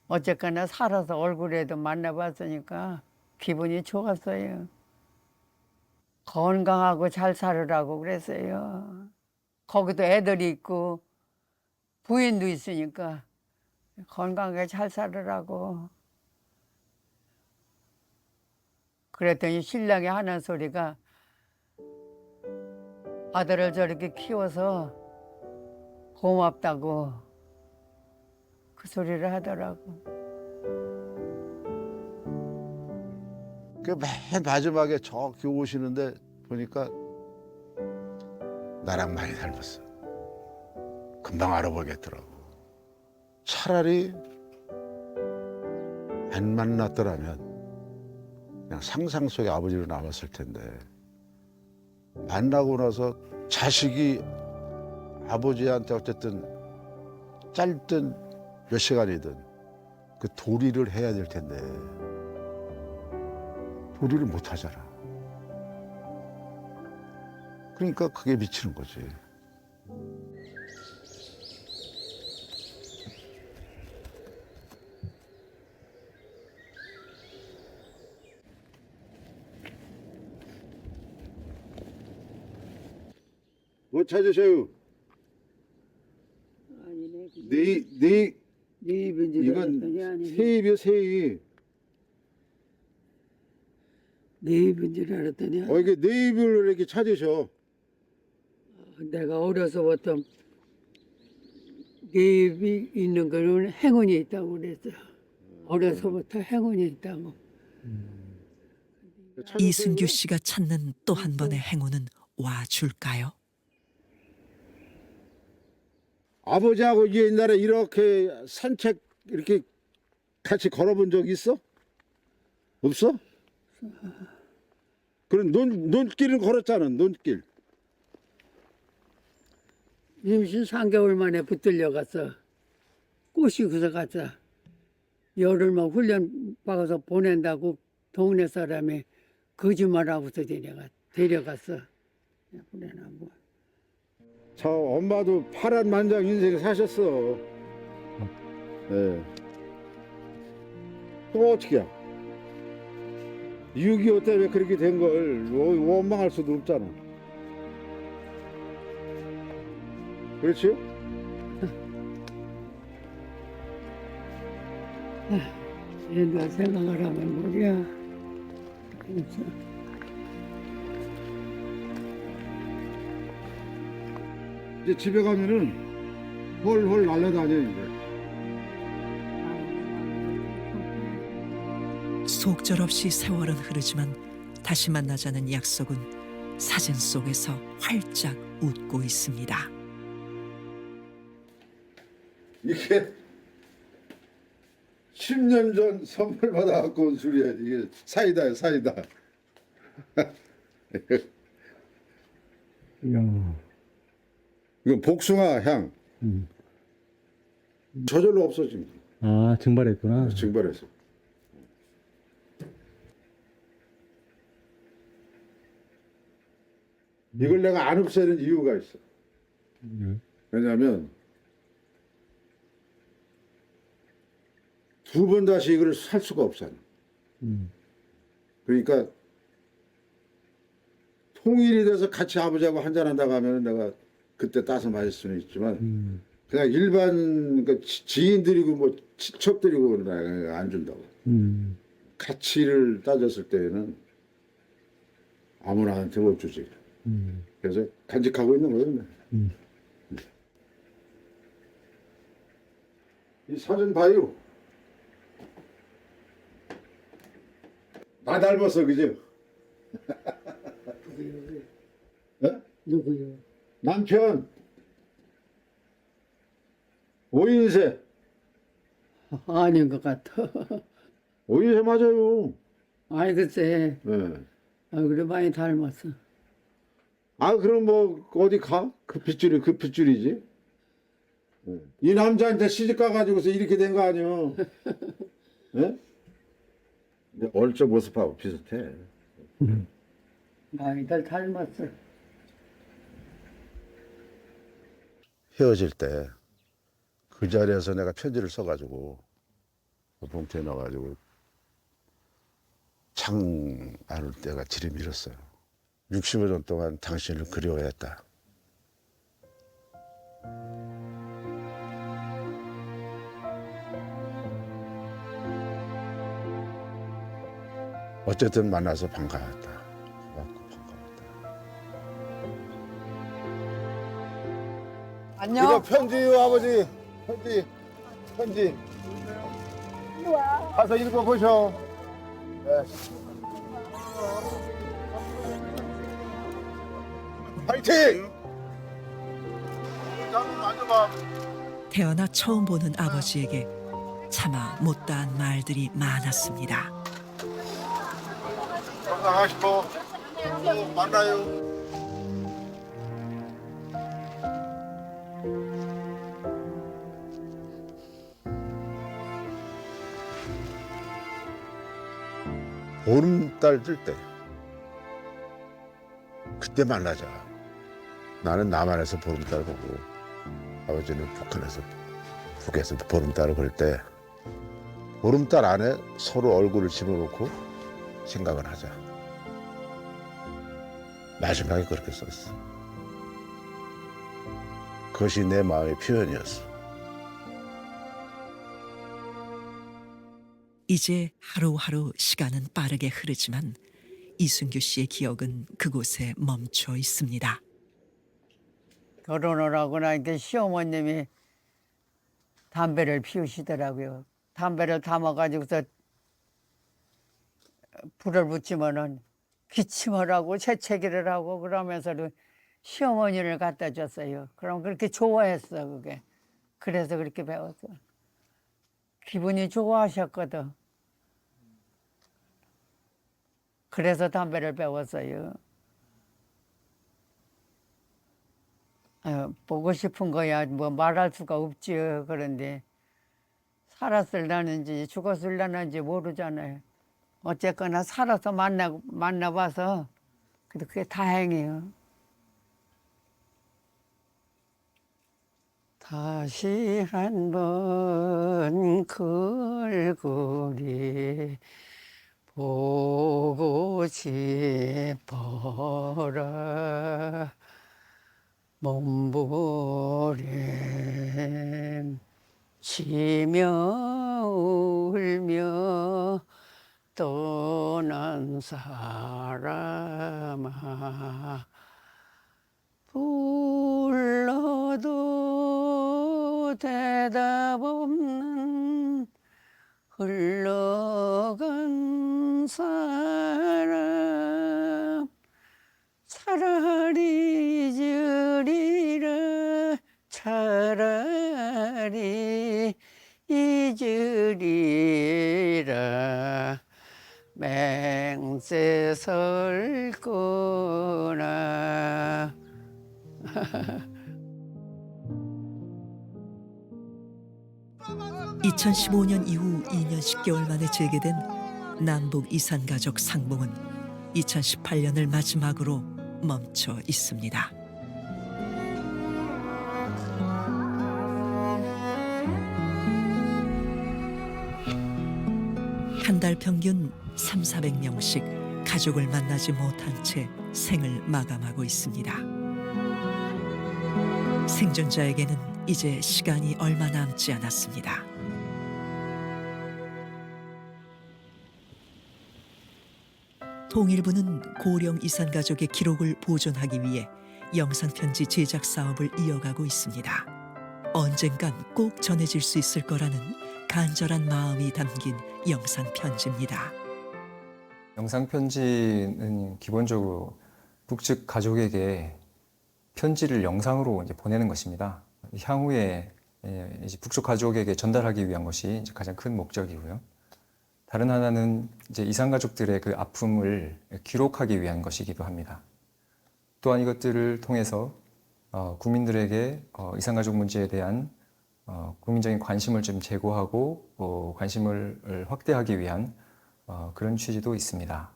[SPEAKER 19] 어쨌거나 살아서 얼굴에도 만나봤으니까 기분이 좋았어요. 건강하고 잘 살으라고 그랬어요. 거기도 애들이 있고 부인도 있으니까 건강하게 잘 살으라고. 그랬더니 신랑이 하는 소리가 아들을 저렇게 키워서 고맙다고 그 소리를 하더라고.
[SPEAKER 20] 그 맨 마지막에 저기 오시는데 보니까 나랑 많이 닮았어. 금방 알아보겠더라고. 차라리 안 만났더라면 그냥 상상 속의 아버지로 남았을 텐데 만나고 나서 자식이 아버지한테 어쨌든 짧든 몇 시간이든 그 도리를 해야 될 텐데 도리를 못 하잖아. 그러니까 그게 미치는 거지. 뭐 찾으세요?
[SPEAKER 19] 아니네. 네 입인 줄
[SPEAKER 20] 이건
[SPEAKER 19] 알았더니 아니네.
[SPEAKER 20] 세입이요, 세입.
[SPEAKER 19] 네 입인 줄 알았더니
[SPEAKER 20] 이게 네 입을 이렇게 찾으셔.
[SPEAKER 19] 내가 어려서부터 네 입이 있는 거는 행운이 있다고 그랬어. 어려서부터 행운이 있다고.
[SPEAKER 1] 이순규 씨가 찾는 또 한 번의 행운은 와줄까요?
[SPEAKER 20] 아버지하고 옛날에 이렇게 산책 이렇게 같이 걸어본 적 있어? 없어? 그럼 논길을 걸었잖아, 논길.
[SPEAKER 19] 임신 3개월 만에 붙들려 갔어. 꼬시고서 갔어. 열흘만 훈련 받아서 보낸다고 동네 사람이 거짓말하고서 데려갔어. 보내라고.
[SPEAKER 20] 저 엄마도 파란만장 인생 사셨어. 예. 또 어떻게 해? 6.25 때문에 그렇게 된 걸 원망할 수도 없잖아. 그렇지?
[SPEAKER 19] 옛날 생각을 하면 말이야.
[SPEAKER 20] 이제 집에 가면은 홀홀 날아다녀 이제.
[SPEAKER 1] 속절없이 세월은 흐르지만 다시 만나자는 약속은 사진 속에서 활짝 웃고 있습니다.
[SPEAKER 20] 이게 10년 전 선물 받아갖고 온 술이야. 이게 사이다야, 사이다. 이건 복숭아 향. 저절로 없어진 거.
[SPEAKER 5] 아, 증발했구나.
[SPEAKER 20] 증발했어. 이걸 내가 안 없애는 이유가 있어. 왜냐하면 두 번 다시 이걸 살 수가 없잖아. 그러니까 통일이 돼서 같이 아버지하고 한잔한다고 하면 내가 그때 따서 마실 수는 있지만 그냥 일반 그러니까 지인들이고 뭐 친척들이고 내가 안 준다고. 가치를 따졌을 때에는 아무나한테 못 주지. 그래서 간직하고 있는 거예요. 이 사진 봐요. 나 닮았어, 그죠?
[SPEAKER 19] 누구요?
[SPEAKER 20] 남편. 오인세.
[SPEAKER 19] 아닌 것 같아.
[SPEAKER 20] 오인세 맞아요.
[SPEAKER 19] 아이 글쎄.
[SPEAKER 20] 네.
[SPEAKER 19] 얼굴이 많이 닮았어.
[SPEAKER 20] 아, 그럼 뭐 어디 가? 그 핏줄이지. 이 남자한테 시집 가가지고서 이렇게 된 거 아니야? 네? 얼저 모습하고 비슷해.
[SPEAKER 19] 많이들 닮았어.
[SPEAKER 20] 헤어질 때 그 자리에서 내가 편지를 써가지고 봉투에 넣어가지고 창 안을 때가 지름밀었어요. 65년 동안 당신을 그리워했다. 어쨌든 만나서 반가웠다. 고맙고 반가웠다.
[SPEAKER 19] 안녕.
[SPEAKER 20] 이거 편지요, 아버지. 편지. 가서 읽어보셔. 네. 파이팅!
[SPEAKER 1] 태어나 처음 보는 아버지에게 차마 못다한 말들이 많았습니다.
[SPEAKER 20] 건강하시고 또 만나요. 보름달 뜰 때 그때 만나자. 나는 남한에서 보름달 보고 아버지는 북에서 보름달을 볼 때 보름달 안에 서로 얼굴을 집어넣고 생각을 하자. 마지막에 그렇게 썼어. 그것이 내 마음의 표현이었어.
[SPEAKER 1] 이제 하루하루 시간은 빠르게 흐르지만 이순규 씨의 기억은 그곳에 멈춰 있습니다.
[SPEAKER 19] 결혼을 하고 나니까 시어머님이 담배를 피우시더라고요. 담배를 담아가지고서 불을 붙이면은 기침을 하고 재채기를 하고 그러면서 시어머니를 갖다 줬어요. 그럼 그렇게 좋아했어, 그게. 그래서 그렇게 배웠어. 기분이 좋아하셨거든. 그래서 담배를 배웠어요. 보고 싶은 거야 뭐 말할 수가 없지요. 그런데 살았을라는지 죽었을라는지 모르잖아요. 어쨌거나 살아서 만나봐서 그게 다행이에요. 다시 한번 그 얼굴이 보고 싶어라. 몸부림 치며 울며 떠난 사람아 불러도 대답 없는 흘러간 사람
[SPEAKER 1] (2015년) 이후 2년 10개월 만에 재개된 남북 이산가족 상봉은 2018년을 마지막으로 멈춰 있습니다. 한 달 평균 300~400명씩 가족을 만나지 못한 채 생을 마감하고 있습니다. 생존자에게는 이제 시간이 얼마 남지 않았습니다. 통일부는 고령 이산가족의 기록을 보존하기 위해 영상편지 제작 사업을 이어가고 있습니다. 언젠간 꼭 전해질 수 있을 거라는 간절한 마음이 담긴 영상편지입니다.
[SPEAKER 21] 영상편지는 기본적으로 북측 가족에게 편지를 영상으로 이제 보내는 것입니다. 향후에 이제 북쪽 가족에게 전달하기 위한 것이 이제 가장 큰 목적이고요. 다른 하나는 이제 이산 가족들의 그 아픔을 기록하기 위한 것이기도 합니다. 또한 이것들을 통해서 국민들에게 이산 가족 문제에 대한 국민적인 관심을 좀 제고하고 관심을 확대하기 위한 그런 취지도 있습니다.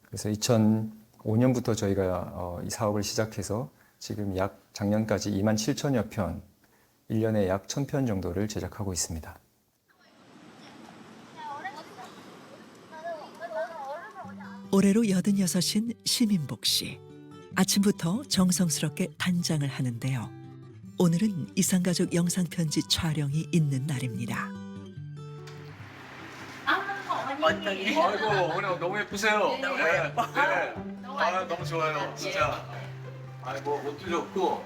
[SPEAKER 21] 그래서 2005년부터 저희가 이 사업을 시작해서 지금 약 작년까지 27,000여 편, 1년에 약 1,000편 정도를 제작하고 있습니다.
[SPEAKER 1] 올해로 86인 심인복 씨. 아침부터 정성스럽게 단장을 하는데요. 오늘은 이산가족 영상편지 촬영이 있는 날입니다.
[SPEAKER 22] 아이고 오늘 너무 예쁘세요. 너무 예뻐. 아 너무 좋아요. 진짜. 아이고 옷도 좋고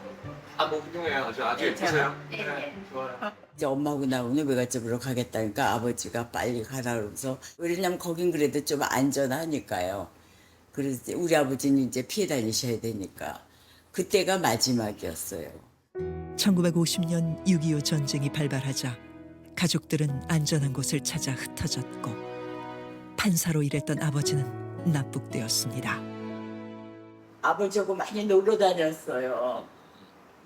[SPEAKER 22] 너무 훌륭해요. 아주 예쁘세요. 네, 좋아요.
[SPEAKER 23] 이제 엄마하고 나 오늘 외갓집으로 가겠다니까 아버지가 빨리 가라 그러면서 왜냐면 거긴 그래도 좀 안전하니까요. 그래서 우리 아버지는 이제 피해 다니셔야 되니까 그때가 마지막이었어요.
[SPEAKER 1] 1950년 6.25 전쟁이 발발하자 가족들은 안전한 곳을 찾아 흩어졌고 판사로 일했던 아버지는 납북되었습니다.
[SPEAKER 23] 아버지하고 많이 놀러 다녔어요.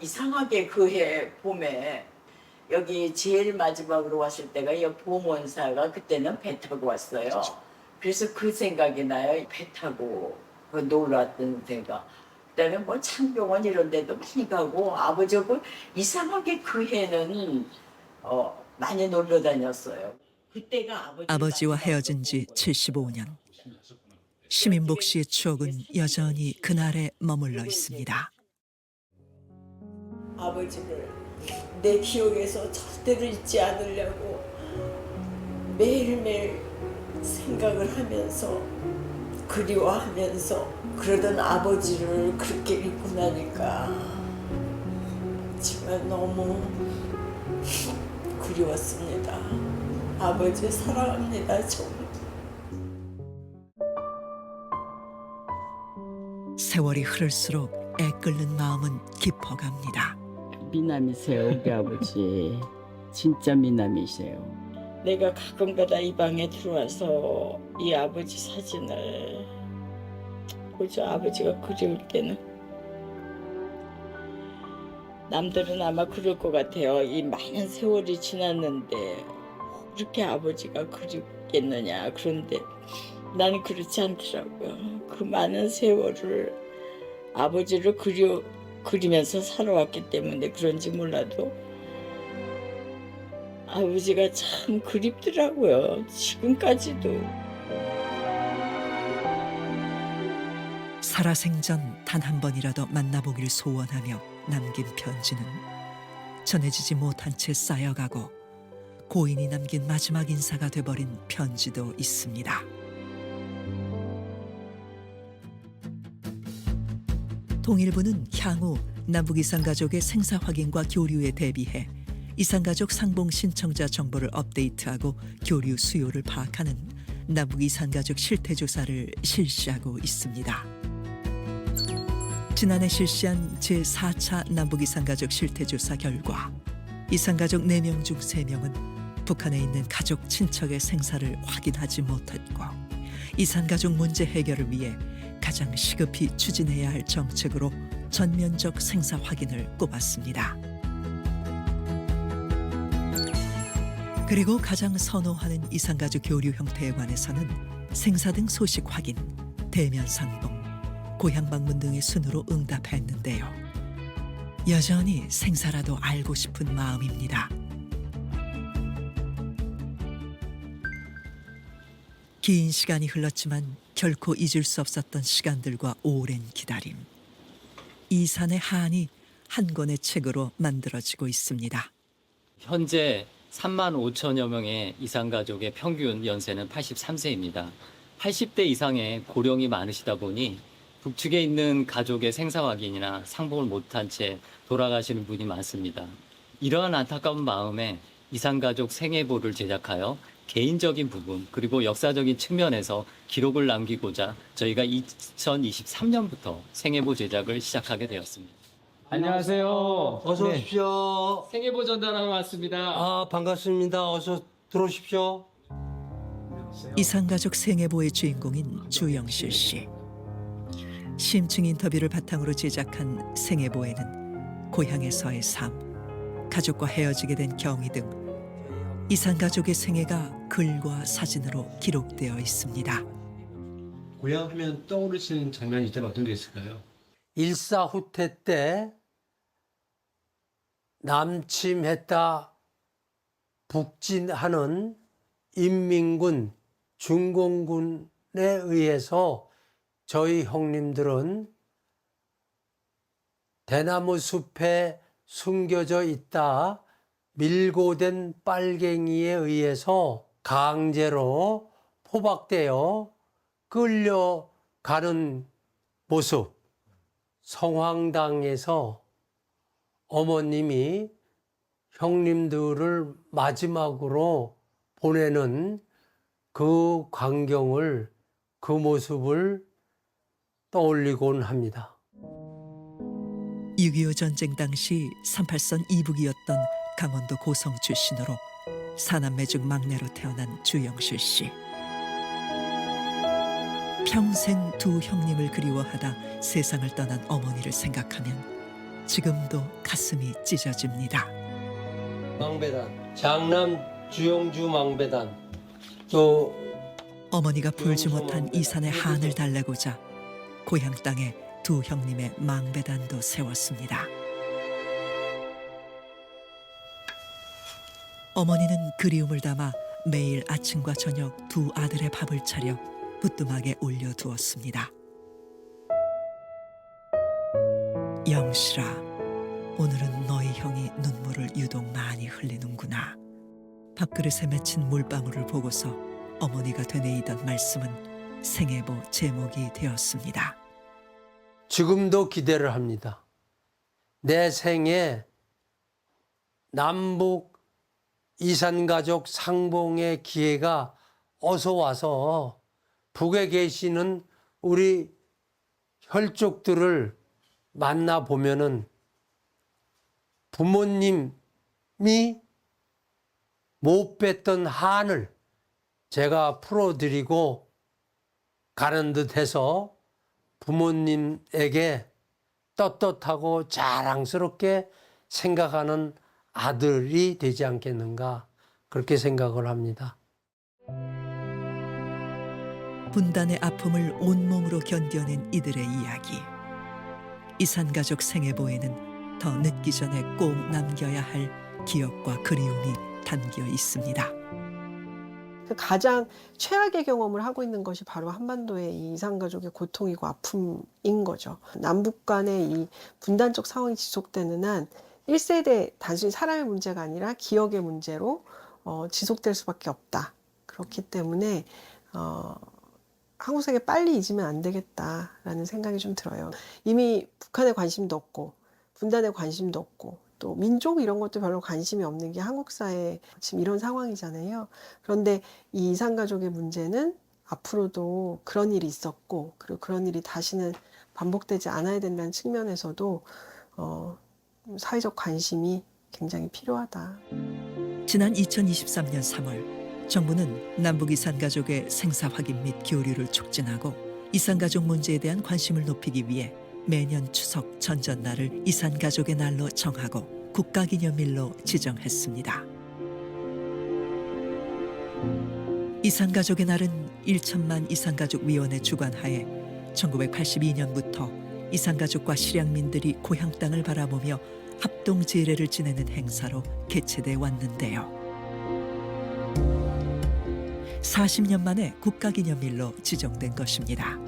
[SPEAKER 23] 이상하게 그 해 봄에 여기 제일 마지막으로 왔을 때가 이 보험원사가 그때는 배 타고 왔어요. 그래서 그 생각이 나요. 배 타고 놀러 왔던 데가. 그다음에 뭐 창병원 이런 데도 많이 가고 아버지하고 이상하게 그 해는 많이 놀러 다녔어요. 그때가
[SPEAKER 1] 아버지와 헤어진 지 75년. 심인복 씨의 추억은 여전히 그날에 머물러 있습니다.
[SPEAKER 23] 아버지를 내 기억에서 절대로 잊지 않으려고 매일매일 생각을 하면서 그리워하면서 그러던 아버지를 그렇게 잊고 나니까 정말 너무 그리웠습니다. 아버지 사랑합니다. 정말.
[SPEAKER 1] 세월이 흐를수록 애끓는 마음은 깊어갑니다.
[SPEAKER 23] 미남이세요, 우리 아버지. 진짜 미남이세요. 내가 가끔가다 이 방에 들어와서 이 아버지 사진을 보죠. 아버지가 그리울 때는. 남들은 아마 그럴 것 같아요. 이 많은 세월이 지났는데 그렇게 아버지가 그립겠느냐. 그런데 나는 그렇지 않더라고요. 그 많은 세월을 아버지를 그리면서 살아왔기 때문에 그런지 몰라도 아버지가 참 그립더라고요. 지금까지도.
[SPEAKER 1] 살아생전 단 한 번이라도 만나보길 소원하며 남긴 편지는 전해지지 못한 채 쌓여가고 고인이 남긴 마지막 인사가 돼버린 편지도 있습니다. 통일부는 향후 남북 이산가족의 생사 확인과 교류에 대비해 이산가족 상봉 신청자 정보를 업데이트하고 교류 수요를 파악하는 남북 이산가족 실태조사를 실시하고 있습니다. 지난해 실시한 제4차 남북 이산가족 실태조사 결과 이산가족 4명 중 3명은 북한에 있는 가족 친척의 생사를 확인하지 못했고 이산가족 문제 해결을 위해 가장 시급히 추진해야 할 정책으로 전면적 생사 확인을 꼽았습니다. 그리고 가장 선호하는 이산가족 교류 형태에 관해서는 생사 등 소식 확인, 대면 상봉, 고향 방문 등의 순으로 응답했는데요. 여전히 생사라도 알고 싶은 마음입니다. 긴 시간이 흘렀지만 결코 잊을 수 없었던 시간들과 오랜 기다림. 이산의 한이 한 권의 책으로 만들어지고 있습니다.
[SPEAKER 6] 현재 3만 5천여 명의 이산가족의 평균 연세는 83세입니다. 80대 이상의 고령이 많으시다 보니 북측에 있는 가족의 생사 확인이나 상봉을 못한 채 돌아가시는 분이 많습니다. 이러한 안타까운 마음에 이산가족 생애보를 제작하여 개인적인 부분 그리고 역사적인 측면에서 기록을 남기고자 저희가 2023년부터 생애보 제작을 시작하게 되었습니다.
[SPEAKER 7] 안녕하세요.
[SPEAKER 22] 어서
[SPEAKER 7] 네.
[SPEAKER 22] 오십시오.
[SPEAKER 6] 생애보 전달하러 왔습니다.
[SPEAKER 22] 아, 반갑습니다. 어서 들어오십시오.
[SPEAKER 1] 이산가족 생애보의 주인공인 주영실 씨. 심층 인터뷰를 바탕으로 제작한 생애보에는 고향에서의 삶, 가족과 헤어지게 된 경위 등 이산가족의 생애가 글과 사진으로 기록되어 있습니다.
[SPEAKER 22] 고향 하면 떠오르시는 장면이 있다면 어떤 게 있을까요? 일사후퇴 때 남침했다 북진하는 인민군 중공군에 의해서 저희 형님들은 대나무 숲에 숨겨져 있다 밀고된 빨갱이에 의해서 강제로 포박되어 끌려가는 모습, 성황당에서 어머님이 형님들을 마지막으로 보내는 그 광경을, 그 모습을 떠올리곤 합니다.
[SPEAKER 1] 6.25 전쟁 당시 38선 이북이었던 강원도 고성 출신으로 사남매 중 막내로 태어난 주영실 씨. 평생 두 형님을 그리워하다 세상을 떠난 어머니를 생각하면 지금도 가슴이 찢어집니다.
[SPEAKER 22] 망배단, 장남 주영주 망배단, 또
[SPEAKER 1] 어머니가 풀지 못한 이산의 한을 달래고자 고향 땅에 두 형님의 망배단도 세웠습니다. 어머니는 그리움을 담아 매일 아침과 저녁 두 아들의 밥을 차려 부뚜막에 올려두었습니다. 영실아, 오늘은 너희 형이 눈물을 유독 많이 흘리는구나. 밥그릇에 맺힌 물방울을 보고서 어머니가 되뇌이던 말씀은 생애보 제목이 되었습니다.
[SPEAKER 22] 지금도 기대를 합니다. 내 생에 남북 이산가족 상봉의 기회가 어서 와서 북에 계시는 우리 혈족들을 만나보면은 부모님이 못 뺐던 한을 제가 풀어드리고 가는 듯해서 부모님에게 떳떳하고 자랑스럽게 생각하는 아들이 되지 않겠는가 그렇게 생각을 합니다.
[SPEAKER 1] 분단의 아픔을 온몸으로 견뎌낸 이들의 이야기. 이산가족 생애보에는 더 늦기 전에 꼭 남겨야 할 기억과 그리움이 담겨 있습니다.
[SPEAKER 9] 가장 최악의 경험을 하고 있는 것이 바로 한반도의 이 이산가족의 고통이고 아픔인 거죠. 남북 간의 이 분단적 상황이 지속되는 한 1세대 단순히 사람의 문제가 아니라 기억의 문제로 지속될 수밖에 없다. 그렇기 때문에 한국 사회에 빨리 잊으면 안 되겠다라는 생각이 좀 들어요. 이미 북한에 관심도 없고 분단에 관심도 없고 또 민족 이런 것도 별로 관심이 없는 게 한국 사회 지금 이런 상황이잖아요. 그런데 이 이산가족의 문제는 앞으로도 그런 일이 있었고 그리고 그런 일이 다시는 반복되지 않아야 된다는 측면에서도 사회적 관심이 굉장히 필요하다.
[SPEAKER 1] 지난 2023년 3월 정부는 남북 이산가족의 생사 확인 및 교류를 촉진하고 이산가족 문제에 대한 관심을 높이기 위해 매년 추석 전전날을 이산가족의 날로 정하고 국가기념일로 지정했습니다. 이산가족의 날은 1천만 이산가족위원회 주관하에 1982년부터 이산가족과 실향민들이 고향 땅을 바라보며 합동제례를 지내는 행사로 개최돼 왔는데요. 40년 만에 국가기념일로 지정된 것입니다.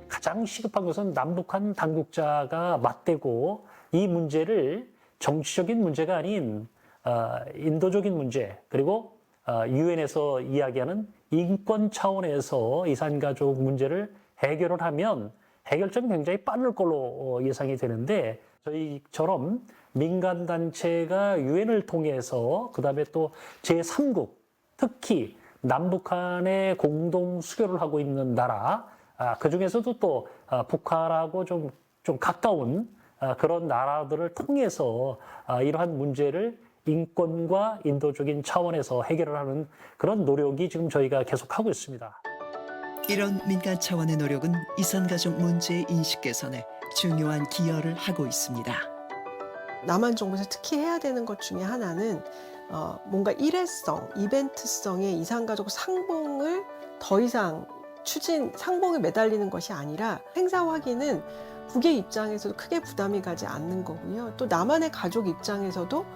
[SPEAKER 3] 가장 시급한 것은 남북한 당국자가 맞대고 이 문제를 정치적인 문제가 아닌 인도적인 문제, 그리고 유엔에서 이야기하는 인권 차원에서 이산가족 문제를 해결을 하면 해결점이 굉장히 빠를 걸로 예상이 되는데, 저희처럼 민간단체가 유엔을 통해서 그다음에 또 제3국, 특히 남북한의 공동 수교를 하고 있는 나라, 그중에서도 또 북한하고 좀 가까운 그런 나라들을 통해서 이러한 문제를 인권과 인도적인 차원에서 해결을 하는 그런 노력이 지금 저희가 계속하고 있습니다.
[SPEAKER 1] 이런 민간 차원의 노력은 이산가족 문제의 인식 개선에 중요한 기여를 하고 있습니다.
[SPEAKER 9] 남한 정부에서 특히 해야 되는 것 중에 하나는 뭔가 일회성, 이벤트성의 이산가족 상봉을 더 이상 상봉에 매달리는 것이 아니라 행사 확인은 북의 입장에서도 크게 부담이 가지 않는 거고요. 또 남한의 가족 입장에서도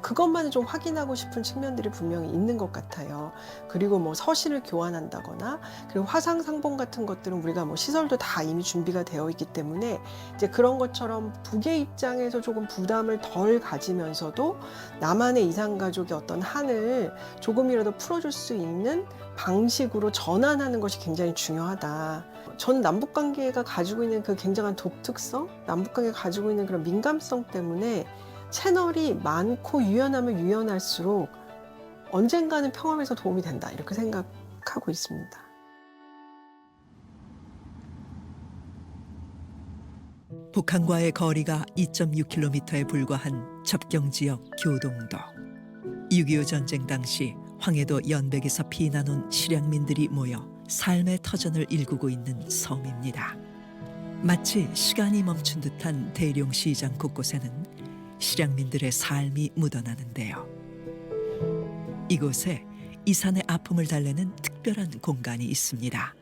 [SPEAKER 9] 그것만을 좀 확인하고 싶은 측면들이 분명히 있는 것 같아요. 그리고 뭐 서신을 교환한다거나, 그리고 화상 상봉 같은 것들은 우리가 뭐 시설도 다 이미 준비가 되어 있기 때문에 이제 그런 것처럼 북의 입장에서 조금 부담을 덜 가지면서도 남한의 이산가족의 어떤 한을 조금이라도 풀어줄 수 있는 방식으로 전환하는 것이 굉장히 중요하다. 저는 남북관계가 가지고 있는 그 굉장한 독특성, 남북관계가 가지고 있는 그런 민감성 때문에 채널이 많고 유연하면 유연할수록 언젠가는 평화에서 도움이 된다, 이렇게 생각하고 있습니다.
[SPEAKER 1] 북한과의 거리가 2.6km에 불과한 접경지역 교동도. 6.25 전쟁 당시 황해도 연백에서 피난 온 실향민들이 모여 삶의 터전을 일구고 있는 섬입니다. 마치 시간이 멈춘 듯한 대룡시장 곳곳에는 실향민들의 삶이 묻어나는데요. 이곳에 이산의 아픔을 달래는 특별한 공간이 있습니다.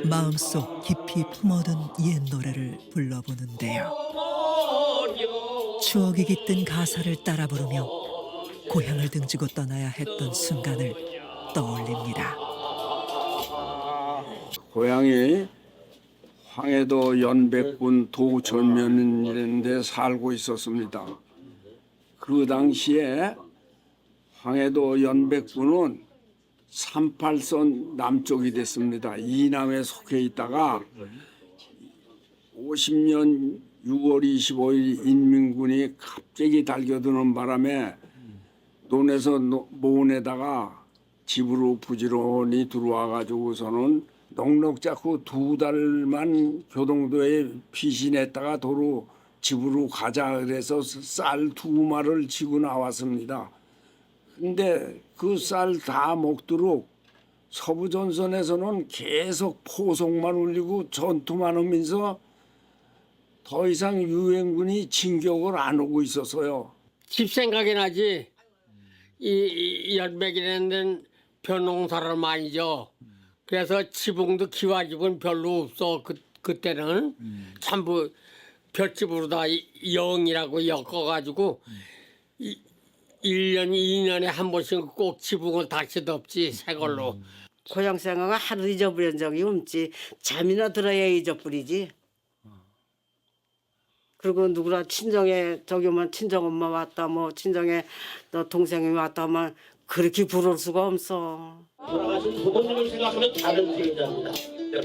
[SPEAKER 1] 마음속 깊이 품어둔 옛 노래를 불러보는데요. 추억이 깃든 가사를 따라 부르며 고향을 등지고 떠나야 했던 순간을 떠올립니다.
[SPEAKER 11] 고향이 황해도 연백군 도전면인데 살고 있었습니다. 그 당시에 황해도 연백군은 38선 남쪽이 됐습니다. 이남에 속해 있다가 50년 6월 25일 인민군이 갑자기 달겨드는 바람에 논에서 모은에다가 집으로 부지런히 들어와 가지고서는 넉넉 잡고 2달만 교동도에 피신했다가 도로 집으로 가자 그래서 쌀 2마를 지고 나왔습니다. 근데 그 쌀 다 먹도록 서부전선에서는 계속 포송만 울리고 전투만 하면서 더 이상 유엔군이 진격을 안 오고 있었어요.
[SPEAKER 13] 집 생각이 나지. 이 연백이라는 데는 벼농사를 많이 져. 그래서 지붕도 기와집은 별로 없어. 그때는 전부 볏집으로 다 영이라고 엮어가지고 1년, 2년에 한 번씩 꼭 지붕을 다시 덮지, 새 걸로.
[SPEAKER 24] 고향 생각은 하루 잊어버린 적이 없지. 잠이나 들어야 잊어버리지. 그리고 누구나 친정에 저기 오면 친정 엄마 왔다, 뭐 친정에 너 동생이 왔다 하면 그렇게 부러울 수가 없어.
[SPEAKER 25] 돌아가신 부모님을 생각하면 다른 세계자입니다.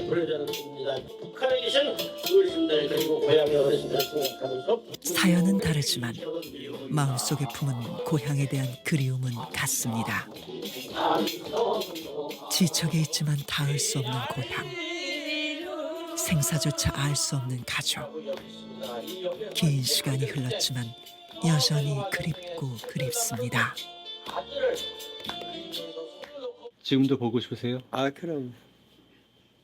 [SPEAKER 25] 프로자는 겁니다. 북한에 계신 어르신들 그리고 고향의 어르신들 생각하면서
[SPEAKER 1] 사연은 다르지만 마음속에 품은 고향에 대한 그리움은 같습니다. 지척에 있지만 닿을 수 없는 고향, 생사조차 알 수 없는 가족. 긴 시간이 흘렀지만 여전히 그립고 그립습니다.
[SPEAKER 22] 지금도 보고 싶으세요?
[SPEAKER 4] 아, 그럼.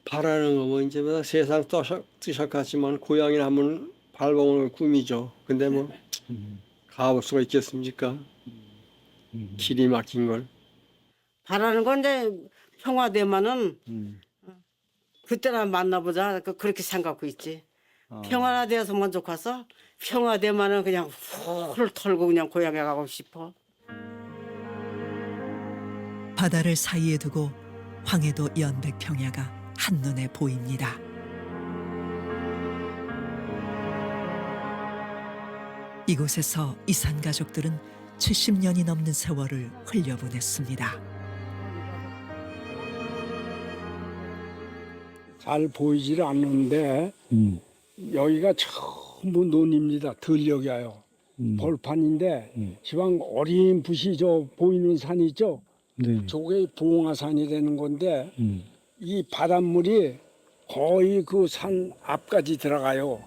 [SPEAKER 4] 바라는 거 뭐 이제 뭐 세상 뜨셨겠지만 고향에 한번 밟아오는 꿈이죠. 근데 뭐 가볼 수가 있겠습니까? 길이 막힌 걸.
[SPEAKER 24] 바라는 건 이제 평화되면은 그때나 만나보자 그렇게 생각하고 있지. 평화되어서만 좋겠어. 평화되면은 그냥 훌 털고 그냥 고향에 가고 싶어.
[SPEAKER 1] 바다를 사이에 두고 황해도 연백평야가 한눈에 보입니다. 이곳에서 이산 가족들은 70년이 넘는 세월을 흘려보냈습니다.
[SPEAKER 10] 잘 보이질 않는데 여기가 전부 논입니다. 들녘이에요. 벌판인데 지방 어림풋이 저 보이는 산이 있죠. 저게 봉화산이 되는 건데 이 바닷물이 거의 그 산 앞까지 들어가요.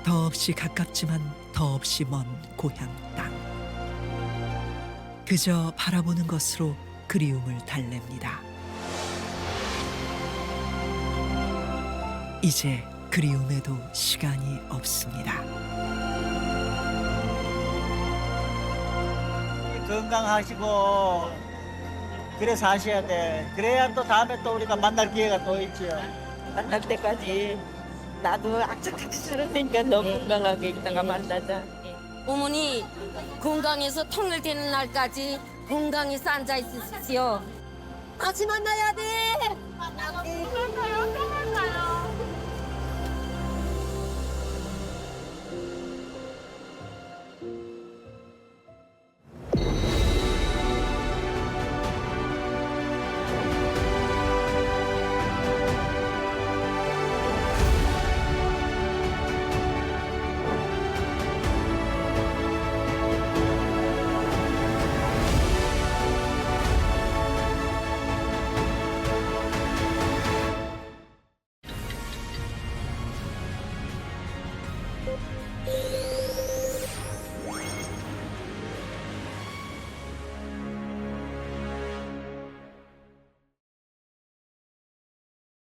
[SPEAKER 1] 더없이 가깝지만 더없이 먼 고향 땅. 그저 바라보는 것으로 그리움을 달랩니다. 이제 그리움에도 시간이 없습니다.
[SPEAKER 14] 건강하시고 그래 사셔야 돼. 그래야 또 다음에 또 우리가 만날 기회가 또 있죠.
[SPEAKER 15] 만날 때까지 나도 악착같이 살았으니까 너 건강하게 있다가 만나자.
[SPEAKER 16] 어머니 건강해서 통일되는 날까지 건강해서 앉아 있으십시오. 다시 만나야 돼.